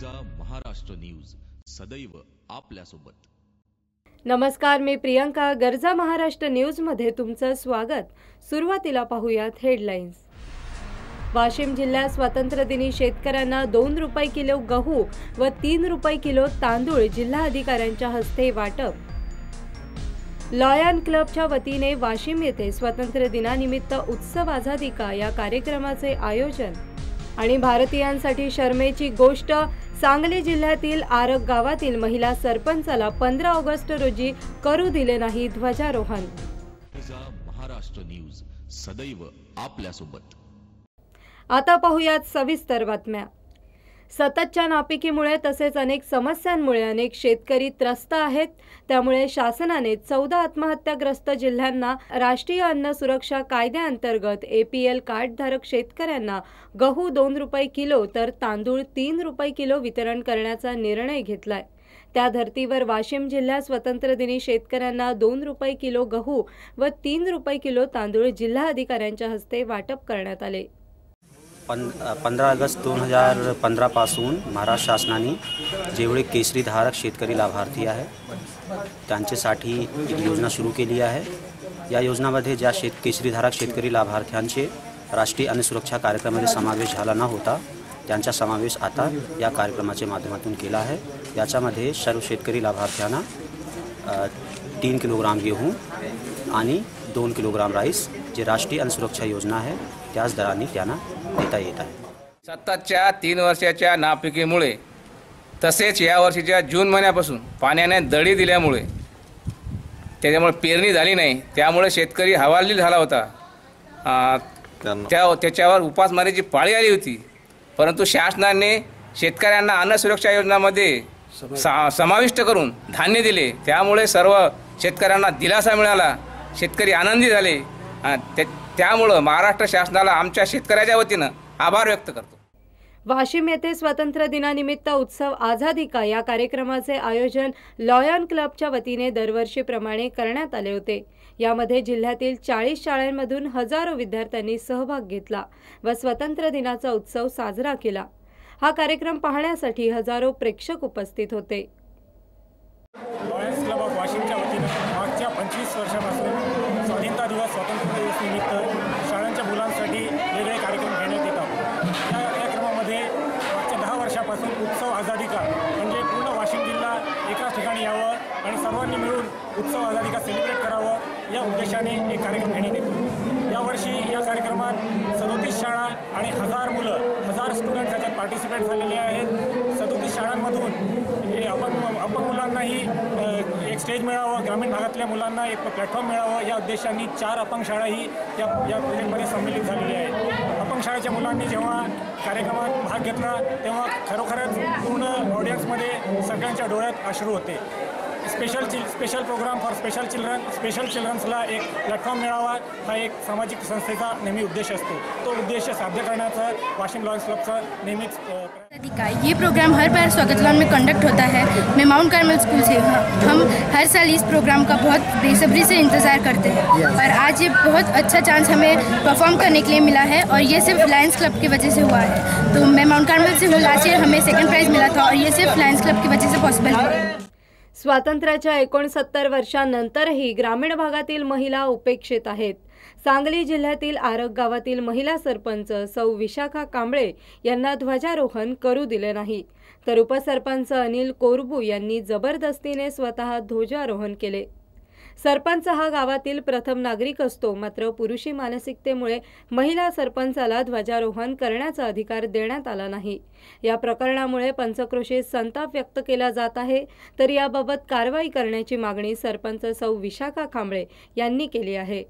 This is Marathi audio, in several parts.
तुझा महाराष्ट्र न्यूज सदैव आपल्यासोबत। नमस्कार, मी प्रियंका। गरजा महाराष्ट्र न्यूज मध्ये तुमचं स्वागत। सुरुवातीला पाहूयात हेडलाईन्स। वाशिम जिल्ह्यात स्वातंत्र्य दिनी शेतकऱ्यांना 2 रुपये किलो गहू व 3 रुपये किलो तांदूळ जिल्हाधिकाऱ्यांच्या हस्ते वाटप। लॉयन क्लबच्या वतीने वाशिम येथे स्वातंत्र्य दिनानिमित्त उत्सव आझादी का या कार्यक्रमाचे आयोजन। आणि भारतीयांसाठी शर्मेची गोष्ट, सांगली जिल्ह्यातील आरग गावातील महिला सरपंचाला 15 ऑगस्ट रोजी करू दिले नाही ध्वजारोहण। महाराष्ट्र न्यूज सदैव आपल्यासोबत। आता पाहूयात सविस्तर बातम्या। सततच्या नापिकीमुळे तसेच अनेक समस्यांमुळे अनेक शेतकरी त्रस्त आहेत। त्यामुळे शासनाने 14 आत्महत्याग्रस्त जिल्ह्यांना राष्ट्रीय अन्न सुरक्षा कायद्याअंतर्गत APL कार्डधारक शेतकऱ्यांना गहू 2 रुपये किलो तर तांदूळ 3 रुपये किलो वितरण करण्याचा निर्णय घेतलाय। त्या धर्तीवर वाशिम जिल्ह्यात स्वातंत्र्य दिनी शेतकऱ्यांना 2 रुपये किलो गहू व 3 रुपये किलो तांदूळ जिल्हाधिकाऱ्यांच्या हस्ते वाटप करण्यात आले। 15 ऑगस्ट 2015 पासून महाराष्ट्र शासनाने जेवढे केसरीधारक शेतकरी लाभार्थी आहेत त्यांच्यासाठी एक योजना सुरू केली आहे। या योजनामध्ये ज्या केसरीधारक शेतकरी लाभार्थ्यांचे राष्ट्रीय अन्न सुरक्षा कार्यक्रमामध्ये समावेश झाला न होता त्यांचा समावेश आता या कार्यक्रमाच्या माध्यमातून केला आहे। याच्यामध्ये सर्व शेतकरी लाभार्थ्यांना 3 किलोग्राम गेहूं आणि 2 किलोग्राम राईस जे राष्ट्रीय अन्न सुरक्षा योजना आहे त्याच दराने त्यांना देता येत आहे। सततच्या 3 वर्षाच्या नापिकीमुळे तसेच या वर्षीच्या जून महिन्यापासून पाण्याने दडी दिल्यामुळे त्याच्यामुळे पेरणी झाली नाही, त्यामुळे शेतकरी हवालदिल झाला होता। त्याच्यावर उपासमारीची पाळी आली होती, परंतु शासनाने शेतकऱ्यांना अन्न सुरक्षा योजनामध्ये समाविष्ट करून धान्य दिले, त्यामुळे सर्व शेतकऱ्यांना दिलासा मिळाला, शेतकरी आनंदी झाले। त्यामुळे महाराष्ट्र शासनाला आमच्या शेतकऱ्याच्या वतीने आभार व्यक्त करतो। वाशिम येथे स्वातंत्र्य दिनानिमित्त उत्सव आझादी का या कार्यक्रमाचे आयोजन लॉयन क्लबच्या वतीने दरवर्षीप्रमाणे करण्यात आले होते। यामध्ये जिल्ह्यातील 40 शाळांमधून हजारो विद्यार्थ्यांनी सहभाग घेतला व स्वातंत्र्य दिनाचा उत्सव साजरा केला। हा कार्यक्रम पाहण्यासाठी हजारो प्रेक्षक उपस्थित होते। लॉयन्स क्लब ऑफ वाशिमच्या वतीने मागच्या 25 वर्षापासून स्वाधीनता दिवस स्वातंत्र्य दिवस निमित्त शाळांच्या मुलांसाठी वेगळे कार्यक्रम घेण्यात येतात। या कार्यक्रमामध्ये मागच्या 10 वर्षापासून उत्सव आझादी का म्हणजे पूर्ण वाशिम जिल्हा एकाच ठिकाणी यावं आणि सर्वांनी मिळून उत्सव आझादी का सेलिब्रेट करावं या उद्देशाने एक कार्यक्रम घेण्यात येतो। यावर्षी या कार्यक्रमात 37 शाळा आणि 1000 मुलं 1000 स्टुडंट त्याच्यात पार्टिसिपेट झालेले आहेत। 37 शाळांमधून अपंग मुलांनाही एक स्टेज मिळावं, ग्रामीण भागातल्या मुलांना एक प्लॅटफॉर्म मिळावं या उद्देशाने 4 अपंग शाळाही या प्रोजेक्टमध्ये सम्मिलित झालेल्या आहेत। अपंग शाळेच्या मुलांनी जेव्हा कार्यक्रमात भाग घेतला तेव्हा खरोखरच पूर्ण ऑडियन्समध्ये सगळ्यांच्या डोळ्यात अश्रू होते। स्पेशल प्रोग्राम फॉर स्पेशल चिल्ड्रन्सला एक प्लॅटफॉर्म मिळावा हा एक सामाजिक संस्थेचा नेहमी उद्देश असतो। तो उद्देश साध्य करण्याचा वाशिम लॉयन्स क्लबचा नेहमीच ये प्रोग्राम हर बार स्वागत लॉन में कंडक्ट होता है। मैं माउंट कार्मल स्कूल से हम हर साल इस प्रोग्राम का बहुत बेसब्री से इंतज़ार करते हैं और आज ये बहुत अच्छा चांस हमें परफॉर्म करने के लिए मिला है और ये सिर्फ लायन्स क्लब की वजह से हुआ है। तो मैं माउंट कार्मल से हूँ, लास्ट ईयर हमें 2nd प्राइज़ मिला था और ये सिर्फ लायन्स क्लब की वजह से पॉसिबल हुआ। स्वातंत्र्याच्या 69 वर्षांनंतरही ग्रामीण भागातील महिला उपेक्षित आहेत। सांगली जिल्ह्यातील आरग गावातील महिला सरपंच सौ विशाखा कांबळे यांना ध्वजारोहण करू दिले नाही, तर उपसरपंच अनिल कोरबू यांनी जबरदस्तीने स्वतः ध्वजारोहण केले। सरपंच हा गावातील प्रथम नागरिक असतो, मात्र पुरुषी मानसिकतेमुळे महिला सरपंचाला ध्वजारोहण करण्याचा अधिकार देण्यात आला नाही। या प्रकरणामुळे पंचक्रोशीत संताप व्यक्त केला जात आहे, तर याबाबत कारवाई करण्याची मागणी सरपंच सौ विशाखा कांबळे यांनी केली आहे।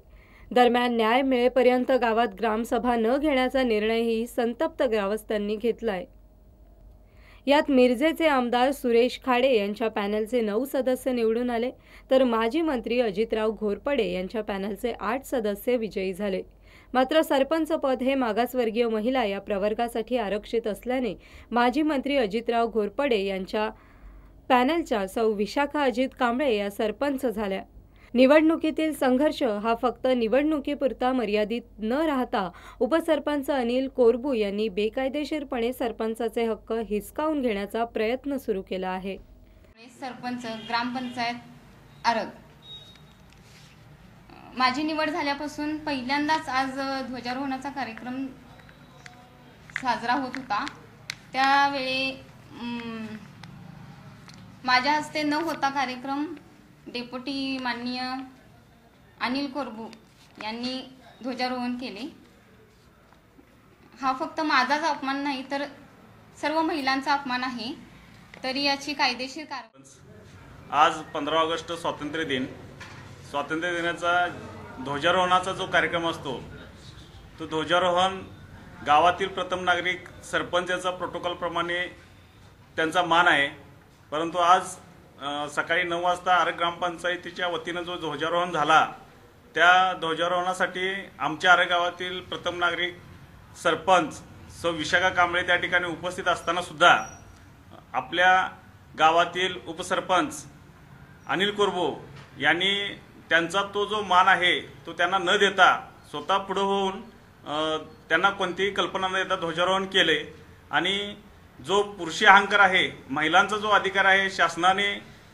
दरम्यान न्याय मिळेपर्यंत गावात ग्रामसभा न घेण्याचा निर्णयही संतप्त ग्रामस्थांनी घेतलाय। यात मिरजेचे आमदार सुरेश खाडे यांच्या पॅनलचे 9 सदस्य निवडून आले, तर माजी मंत्री अजितराव घोरपडे यांच्या पॅनलचे 8 सदस्य विजयी झाले। मात्र सरपंच पद हे मागासवर्गीय महिला या प्रवर्गासाठी आरक्षित असल्याने माजी मंत्री अजितराव घोरपडे यांच्या पॅनलच्या सौ विशाखा अजित कांबळे या सरपंच झाल्या। निवडणुकीतील संघर्ष हा फक्त निवडणुकीपुरता मर्यादित न राहता उपसरपंच अनिल कोरबू यांनी बेकायदेशीरपणे सरपंचाचे हक्क हिसकावून घेण्याचा प्रयत्न सुरू केला आहे। सरपंच ग्रामपंचायत आरग माझी निवड झाल्यापासून पहिल्यांदाच आज ध्वजारोहणाचा कार्यक्रम साजरा होत होता। त्यावेळी माझ्या हस्ते न होता कार्यक्रम डेप्युटी माननीय अनिल कोरबू यांनी ध्वजारोहण केले। हा फक्त माझाच अपमान नाही तर सर्व महिलांचा अपमान आहे, तरी याची कायदेशीर कारवाई। आज 15 ऑगस्ट स्वातंत्र्य दिन, स्वातंत्र्य दिनाचा ध्वजारोहणाचा जो कार्यक्रम असतो तो ध्वजारोहण गावातील प्रथम नागरिक सरपंच याचा प्रोटोकॉल प्रमाणे त्यांचा मान आहे। परंतु आज सकाळी 9 वाजता आरग ग्रामपंचायतीच्या वतीने जो ध्वजारोहण झाला त्या ध्वजारोहणासाठी आमच्या आरग गावातील प्रथम नागरिक सरपंच सौ विशाखा कांबळे त्या ठिकाणी उपस्थित असताना सुद्धा आपल्या गावातील उपसरपंच अनिल कोरबू यांनी त्यांचा तो जो मान आहे तो त्यांना न देता स्वतः पुढे होऊन त्यांना कोणतीही कल्पना न देता ध्वजारोहण केले। आणि जो पुरुषी अहंकार आहे, महिलांचा जो अधिकार आहे, शासनाने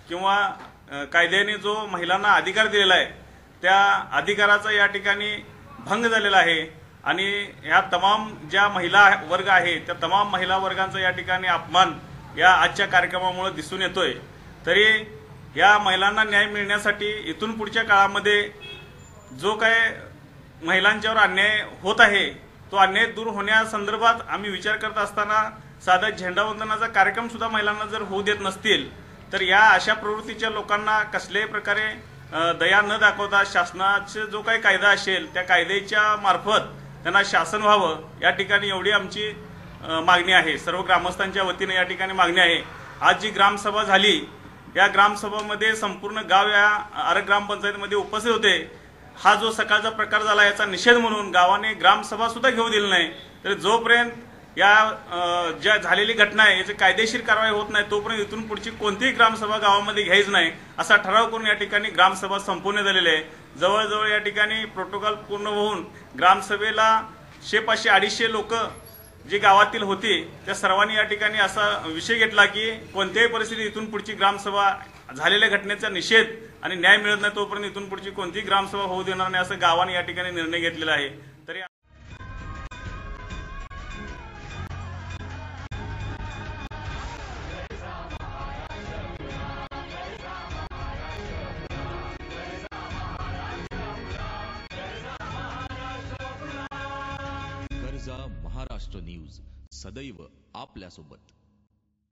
किंवा कायद्याने जो महिलांना अधिकार दिलेला आहे त्या अधिकाराचा या ठिकाणी भंग झालेला आहे। आणि या तमाम ज्या महिला वर्ग आहे त्या तमाम महिला वर्गांचा या ठिकाणी अपमान या आजच्या कार्यक्रमामुळे दिसून येतोय। तरी या महिलांना न्याय मिळण्यासाठी इथून पुढच्या काळामध्ये जो काय महिलांच्यावर अन्याय होत आहे तो अन्याय दूर होण्यासंदर्भात आम्ही विचार करत असताना साधा झेंडावंदनाचा कार्यक्रम सुद्धा महिलांना जर होऊ देत नसतील तर या अशा प्रवृत्तीच्या लोकांना कसल्याही प्रकारे दया न दाखवता शासनाचा जो काही कायदा असेल त्या कायद्याच्या मार्फत त्यांना शासन व्हावं या ठिकाणी एवढी आमची मागणी आहे। सर्व ग्रामस्थांच्या वतीने या ठिकाणी मागणी आहे। आज जी ग्रामसभा झाली या ग्रामसभामध्ये संपूर्ण गाव या आरग ग्रामपंचायतीमध्ये उपस्थित होते। हा जो सकाळचा प्रकार झाला याचा निषेध म्हणून गावाने ग्रामसभा सुद्धा घेऊ दिली नाही। तर जोपर्यंत या ज्या झालेली घटना आहे याची कायदेशीर कारवाई होत नाही तोपर्यंत इथून पुढची कोणतीही ग्रामसभा गावामध्ये घ्यायची नाही असा ठराव करून या ठिकाणी ग्रामसभा संपवण्यात आलेली आहे। जवळजवळ या ठिकाणी प्रोटोकॉल पूर्ण होऊन ग्रामसभेला 100-500-250 लोक जी गावातील होती त्या सर्वांनी या ठिकाणी असा विषय घेतला की कोणत्याही परिस्थितीत इथून पुढची ग्रामसभा झालेल्या घटनेचा निषेध आणि न्याय मिळत नाही तोपर्यंत इथून पुढची कोणतीही ग्रामसभा होऊ देणार नाही असं गावाने या ठिकाणी निर्णय घेतलेला आहे। तरी गर्जा महाराष्ट्र न्यूज सदैव आपल्यासोबत।